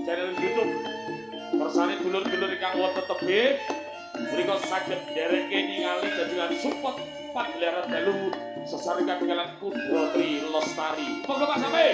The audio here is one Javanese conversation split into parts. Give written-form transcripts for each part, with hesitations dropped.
channel YouTube. Bersani dulur-dulur ingkang wonten tebih menika saged ndereke ningali jajangan support pagelaran dalu sesarikan dengan Kudrotri Lestari. Monggo Pak Sampe.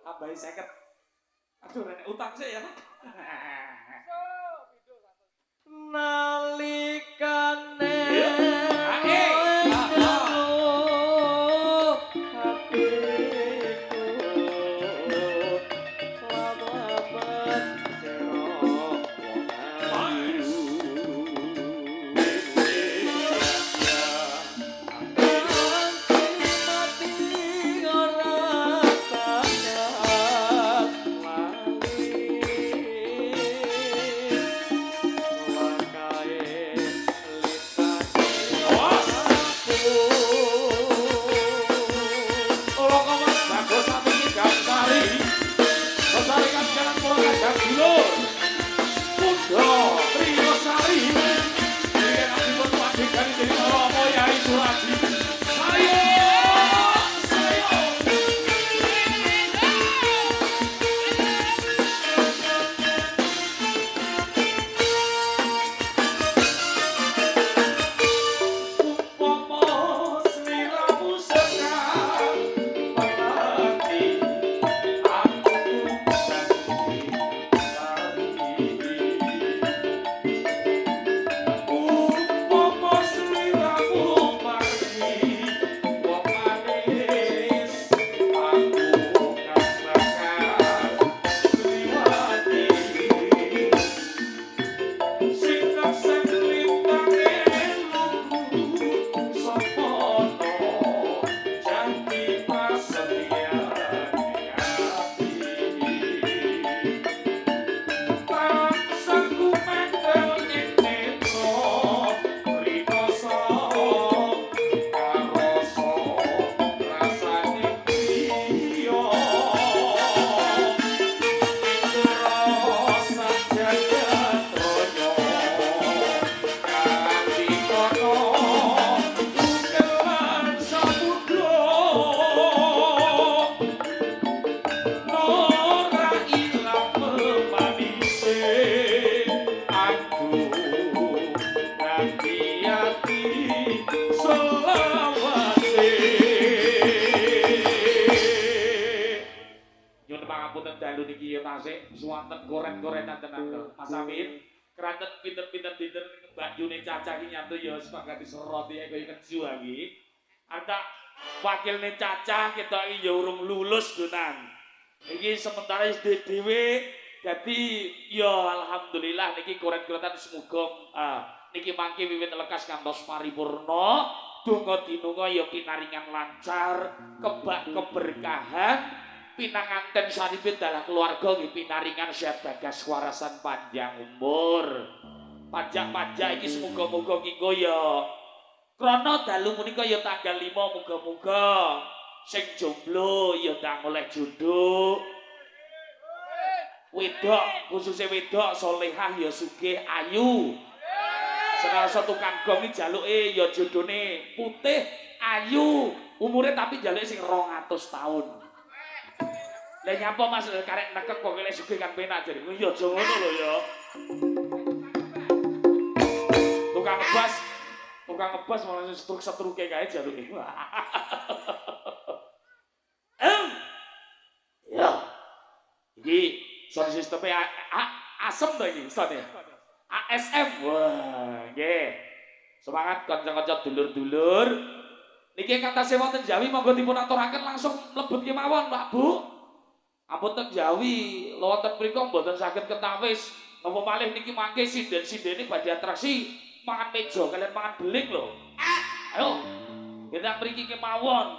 Abai seket. Aduh, nenek utang sih ya. Nalikane goren-gorenan tenan to. Mas Amin, keranten pinter-pinter dinten Mbak Yuni Caca iki nyantu ya sepakat diseroti kaya keju iki. Anta wakilne Caca kita iki ya urung lulus donan. Iki sementara dhewe dadi ya alhamdulillah niki koret-koretan semoga niki mangke wiwit lekas ngantos paripurna donga dinunga ya pinaringan lancar kebak keberkahan pinanganten saripit dalam keluarga nggih pinaringan sehat bagas warasan panjang umur pajak-pajak iki semoga-moga nginggo ya krana dalu punika ya tanggal 5 muga-muga sing jomblo ya ndang oleh jodoh wedok khususnya wedok solehah ya sugih ayu serasa tukang gong iki jaluke ya jodone putih ayu umure tapi jaluke sing 200 tahun lah nyapa Mas karek nekek kok lek sugih kan penak jare ya aja ngono lho ya tukang ngebas malah setruk-setruke kae jaluke ya iki sound sistemnya asem to iki soundnya ASM wah nggih semangat kanca-kanca dulur-dulur niki katase wonten Jawi monggo dipun aturaken langsung mlebet kemawon Pak Bu ampun teng Jawi wonten mriku mboten saged ketawis napa malih niki mangke sinden-sindene badhe atraksi mangan meja kalian mangan beling lho ayo kita mriki kemawon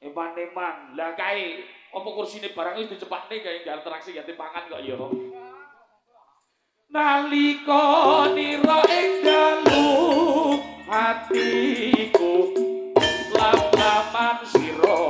eman-eman lah kae apa kursine barang wis dicepakne kae nggak atraksi ganti pangan kok ya nalika nira ing dalu hatiku lam-laman sira